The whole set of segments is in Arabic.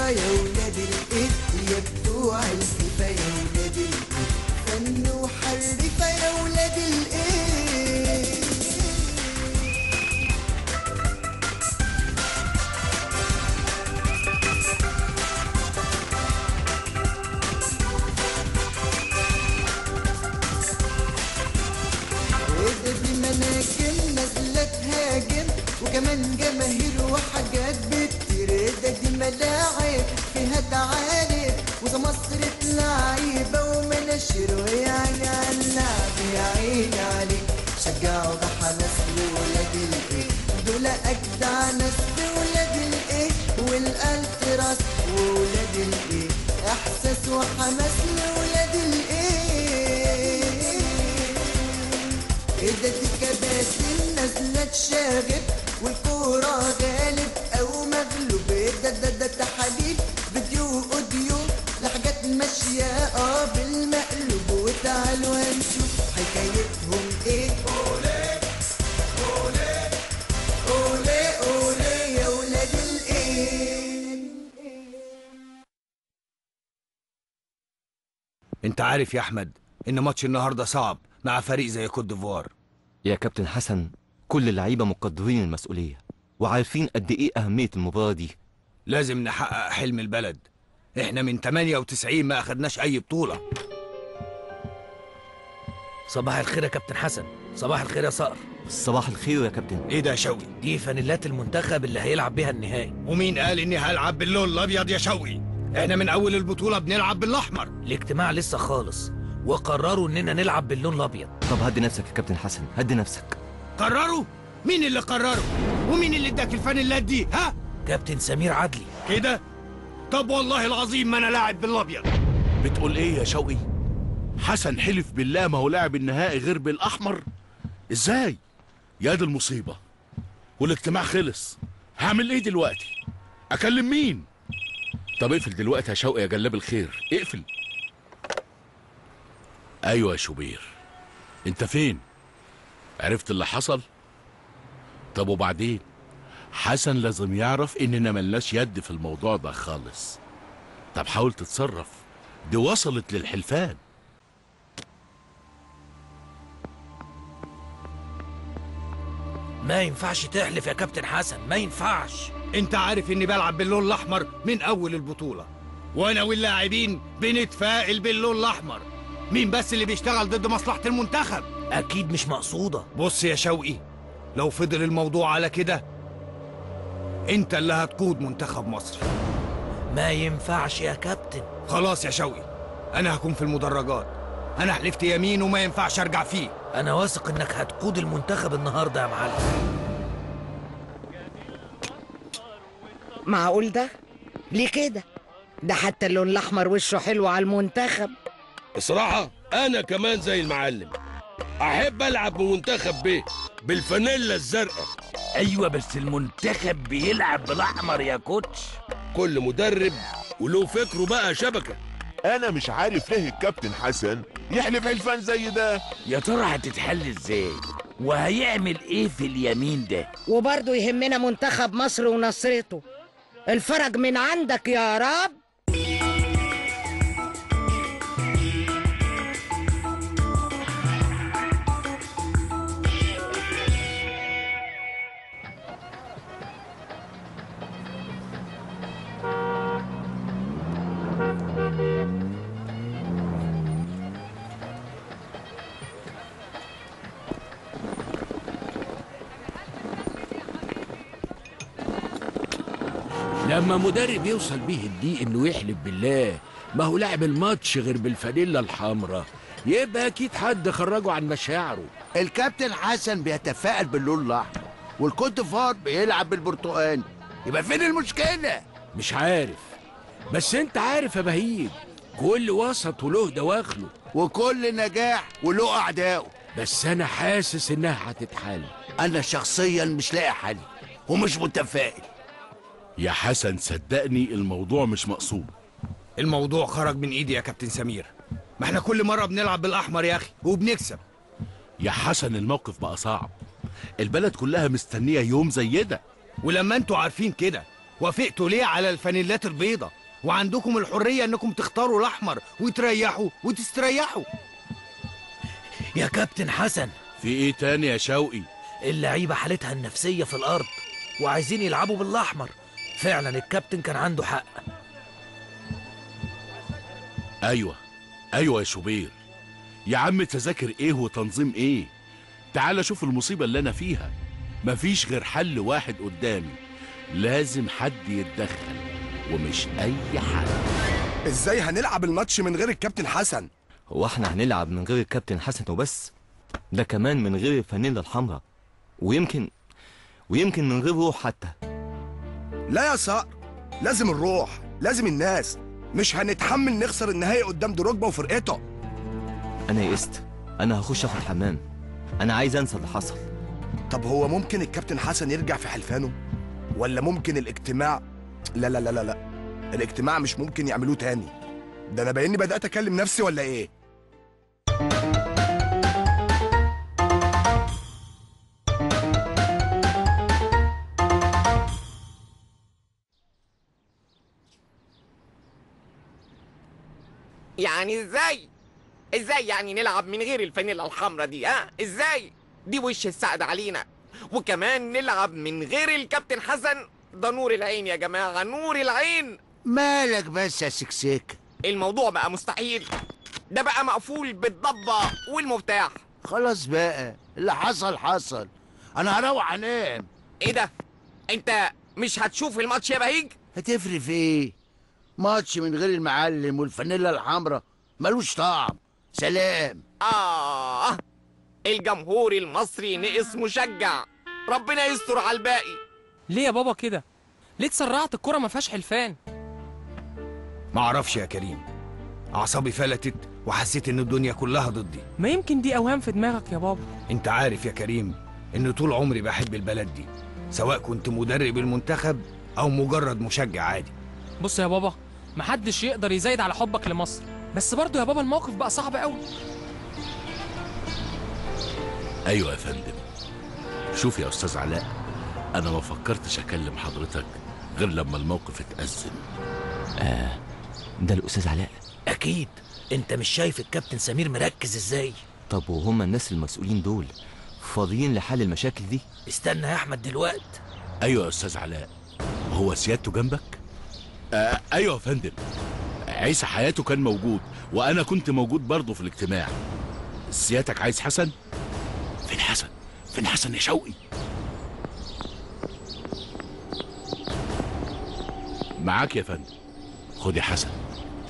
يا ولاد الايه يا بتوع الفيفا يا ولاد الايه، فن وحرفة يا ولاد الايه. دي مناكب نازلة تهاجم وكمان جماهير وحاجات بتطير، دي ملاعب فيها تعالي وده مصر لعيبة ومناشير، ويا عيني على اللعب يا عيني عليك، شجعوا ده حماس لولاد الايه، دول أجدع ناس لولاد الايه، والالتراس وولاد الايه، إحساس وحماس لولاد الايه. ده دي كباتن نازلة تشاغب والكورة غالب أو مغلوب، ده تحاليل فيديو أوديو لحاجات ماشية بالمقلوب، وتعالوا هنشوف حكايتهم ايه. أولي أولي أولي أولي يا ولاد الايه. انت عارف يا احمد ان ماتش النهارده صعب مع فريق زي كوت ديفوار. يا كابتن حسن، كل اللعيبة مقدرين المسؤولية وعارفين قد ايه أهمية المباراة دي. لازم نحقق حلم البلد، احنا من 98 ما اخدناش اي بطولة. صباح الخير يا كابتن حسن. صباح الخير يا صقر. صباح الخير يا كابتن. ايه ده يا شوقي؟ دي فانيلات المنتخب اللي هيلعب بيها النهائي. ومين قال اني هلعب باللون الابيض يا شوقي؟ احنا من اول البطولة بنلعب بالاحمر. الاجتماع لسه خالص وقرروا اننا نلعب باللون الابيض. طب هدي نفسك يا كابتن حسن، هدي نفسك. قرروا؟ مين اللي قرروا؟ ومين اللي اداك الفانيلات دي؟ ها؟ كابتن سمير عدلي. كده؟ طب والله العظيم ما انا لاعب بالابيض. بتقول ايه يا شوقي؟ حسن حلف بالله ما هو لاعب النهائي غير بالاحمر؟ ازاي؟ يا دي المصيبه. والاجتماع خلص، هعمل ايه دلوقتي؟ اكلم مين؟ طب اقفل دلوقتي يا شوقي يا جلاب الخير، اقفل. ايوه يا شوبير، انت فين؟ عرفت اللي حصل؟ طب وبعدين؟ حسن لازم يعرف اننا ملناش يد في الموضوع ده خالص. طب حاول تتصرف، دي وصلت للحلفان. ما ينفعش تحلف يا كابتن حسن، ما ينفعش. انت عارف اني بلعب باللون الاحمر من اول البطولة، وانا واللاعبين بنتفائل باللون الاحمر. مين بس اللي بيشتغل ضد مصلحة المنتخب؟ اكيد مش مقصودة. بص يا شوقي، لو فضل الموضوع على كده انت اللي هتقود منتخب مصر. ما ينفعش يا كابتن. خلاص يا شوقي، انا هكون في المدرجات. انا حلفت يمين وما ينفعش ارجع فيه. انا واثق انك هتقود المنتخب النهارده يا معلم. معقول ده؟ ليه كده؟ ده حتى اللون الاحمر وشه حلو على المنتخب. بصراحة أنا كمان زي المعلم أحب ألعب بمنتخب بيه بالفانيلا الزرقاء. أيوة بس المنتخب بيلعب بالأحمر يا كوتش. كل مدرب وله فكره بقى شبكة. أنا مش عارف ليه الكابتن حسن يحلف حلفان زي ده. يا ترى هتتحل إزاي؟ وهيعمل إيه في اليمين ده؟ وبرضه يهمنا منتخب مصر ونصرته. الفرج من عندك يا رب. لما مدرب يوصل بيه الضيق انه يحلف بالله ما هو لعب الماتش غير بالفانيلا الحمراء، يبقى اكيد حد خرجه عن مشاعره. الكابتن حسن بيتفائل باللون الاحمر والكوت ديفوار بيلعب بالبرتقال، يبقى فين المشكله؟ مش عارف، بس انت عارف يا بهيج كل وسط وله دواخله وكل نجاح وله اعدائه. بس انا حاسس انها هتتحل. انا شخصيا مش لاقي حل ومش متفائل. يا حسن صدقني الموضوع مش مقصود. الموضوع خرج من ايدي يا كابتن سمير. ما احنا كل مرة بنلعب بالاحمر يا اخي وبنكسب. يا حسن الموقف بقى صعب، البلد كلها مستنية يوم زي ده. ولما انتوا عارفين كده وافقتوا ليه على الفانيلات البيضة؟ وعندكم الحرية انكم تختاروا الاحمر وتريحوا وتستريحوا. يا كابتن حسن، في ايه تاني يا شوقي؟ اللعيبة حالتها النفسية في الأرض وعايزين يلعبوا بالأحمر. فعلا الكابتن كان عنده حق. ايوه يا شوبير، يا عم تذاكر ايه وتنظيم ايه؟ تعال شوف المصيبة اللي انا فيها. مفيش غير حل واحد قدامي، لازم حد يتدخل ومش اي حد. ازاي هنلعب الماتش من غير الكابتن حسن؟ هو احنا هنلعب من غير الكابتن حسن وبس؟ ده كمان من غير الفانيلا الحمراء، ويمكن من غير روح حتى. لا يا صقر، لازم الروح، لازم الناس. مش هنتحمل نخسر النهائي قدام دروجبا وفرقته. انا يئست، انا هخش اخد حمام، انا عايز انسى اللي حصل. طب هو ممكن الكابتن حسن يرجع في حلفانه؟ ولا ممكن الاجتماع؟ لا لا لا لا لا، الاجتماع مش ممكن يعملوه تاني. ده انا باينني بدأت اكلم نفسي ولا ايه؟ يعني ازاي يعني نلعب من غير الفانيلا الحمراء دي؟ ازاي؟ دي وش السعد علينا. وكمان نلعب من غير الكابتن حسن؟ ده نور العين يا جماعة، نور العين. مالك بس يا سكسيك؟ الموضوع بقى مستحيل، ده بقى مقفول بالضبة والمفتاح. خلاص بقى، اللي حصل حصل. انا هروح انام. ايه ده؟ انت مش هتشوف الماتش يا بهيج؟ هتفرق في ايه؟ ماتش من غير المعلم والفانيلا الحمراء ملوش طعم. سلام. الجمهور المصري نقص مشجع، ربنا يستر على الباقي. ليه يا بابا كده؟ ليه تسرعت الكرة ما فيهاش حلفان؟ ما اعرفش يا كريم، اعصابي فلتت وحسيت ان الدنيا كلها ضدي. ما يمكن دي اوهام في دماغك يا بابا. انت عارف يا كريم ان طول عمري بحب البلد دي، سواء كنت مدرب المنتخب او مجرد مشجع عادي. بص يا بابا، محدش يقدر يزايد على حبك لمصر، بس برضه يا بابا الموقف بقى صعب قوي. ايوه يا فندم. شوف يا استاذ علاء، انا ما فكرتش اكلم حضرتك غير لما الموقف اتأزم. ده الاستاذ علاء؟ اكيد. انت مش شايف الكابتن سمير مركز ازاي؟ طب وهم الناس المسؤولين دول فاضيين لحل المشاكل دي؟ استنى يا احمد دلوقتي. ايوه يا استاذ علاء، هو سيادته جنبك؟ ايوه يا فندم، عيسى حياته كان موجود وانا كنت موجود برضه في الاجتماع. سيادتك عايز حسن؟ فين حسن؟ فين حسن يا شوقي؟ معاك يا فندم. خد يا حسن،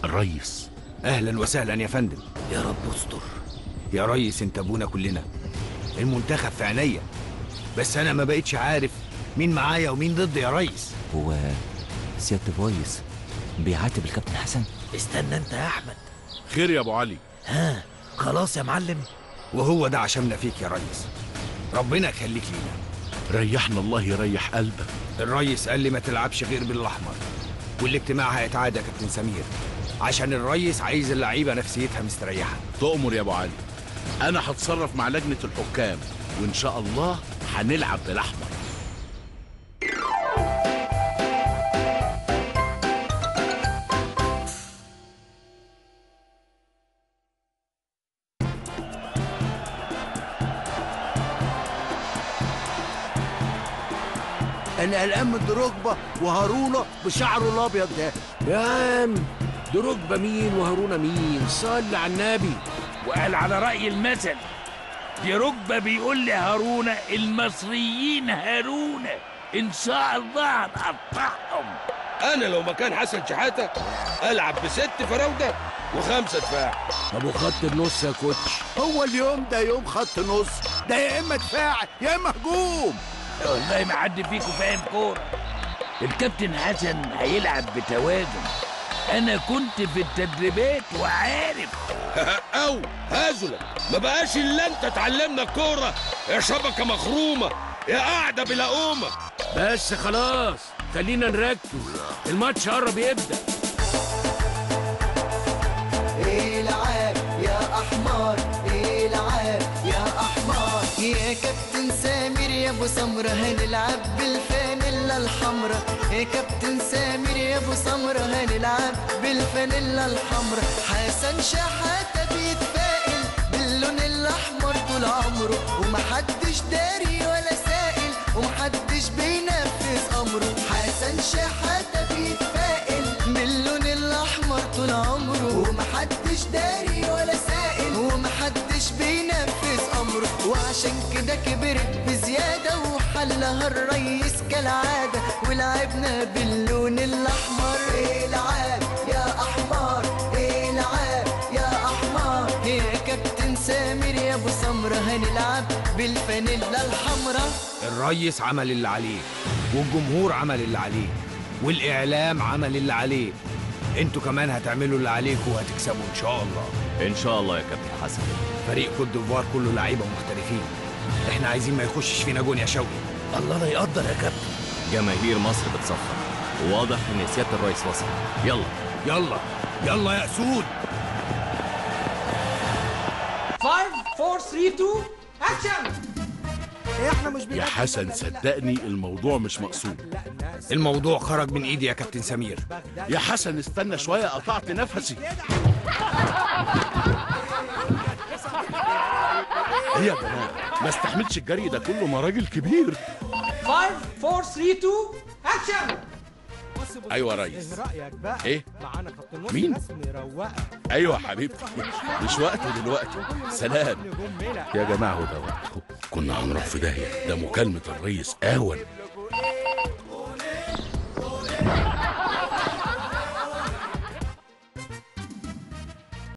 الريس. اهلا وسهلا يا فندم. يا رب استر. يا ريس انت ابونا كلنا، المنتخب في عينيا، بس انا ما بقتش عارف مين معايا ومين ضدي يا ريس. هو سيادة الريس بيعاتب الكابتن حسن؟ استنى انت يا احمد. خير يا ابو علي؟ خلاص يا معلم. وهو ده عشمنا فيك يا ريس، ربنا يخليك لينا. ريحنا الله يريح قلبك. الريس قال لي ما تلعبش غير بالاحمر، والاجتماع هيتعاد يا كابتن سمير، عشان الريس عايز اللعيبه نفسيتها مستريحه. تؤمر يا ابو علي، انا هتصرف مع لجنه الحكام وان شاء الله هنلعب بالاحمر. انا قلقان من دروجبا وهارونه بشعره الابيض ده. يا عم دروجبا مين وهارونه مين؟ صلي على النبي. وقال على رأي المثل، دروجبا بيقول لهارونه المصريين هارونه، ان شاء الله هنقطعهم. انا لو مكان حسن شحاته العب ب6 فراوده و5 دفاع. طب وخط النص يا كوتش؟ هو اليوم ده يوم خط نص، ده يا اما دفاع يا اما هجوم. والله ما حد فيكم فاهم كوره. الكابتن حسن هيلعب بتوازن، انا كنت في التدريبات وعارف. او هازلك ما بقاش الا انت تعلمنا الكوره، يا شبكه مخرومه يا قاعده بلا قومه. بس خلاص خلينا نركز، الماتش قرب يبدا. العب يا احمر، العب يا احمر، يا كابتن سامر يا ابو سمره، هنلعب بالفانيلا بالفانيلا الحمرا. يا كابتن سامر يا ابو سمرة هنلعب بالفانيلا الحمرا. حسن شحاتة بيتفائل باللون الاحمر طول عمره، ومحدش داري ولا سائل ومحدش بينفذ امره. حسن شحاتة بيتفائل باللون الاحمر طول عمره، ومحدش داري ولا سائل ومحدش بينفذ امره. وعشان كده كبرت بزياده وحلها الريس كالعاده، ولعبنا باللون الاحمر. العاب يا احمر، العاب يا احمر. يا كابتن سامر يا ابو سمره هنلعب بالفانيلا الحمراء. الريس عمل اللي عليه، والجمهور عمل اللي عليه، والاعلام عمل اللي عليه. انتوا كمان هتعملوا اللي عليكم وهتكسبوا ان شاء الله. ان شاء الله يا كابتن حسن. فريق كوت ديفوار كله لعيبه محترفين، احنا عايزين ما يخشش فينا جون يا شوقي. الله لا يقدر يا كابتن. جماهير مصر بتصفر، وواضح ان سياده الرئيس وصل. يلا يلا يلا يا اسود. 5 4 3 2 اكشن. احنا مش يا حسن صدقني الموضوع مش مقصود. الموضوع خرج من ايدي يا كابتن سمير. يا حسن استنى شويه، قطعت نفسي. ايه يا جماعه، ما استحملش الجري ده كله، ما راجل كبير. 5 4 3 2 اكشن. ايوه يا ريس. ايه مين؟ ايوه حبيبتي، مش وقته دلوقتي. سلام يا جماعه. هو ده وقته، كنا هنروح في داهيه. ده مكالمه الريس اهون.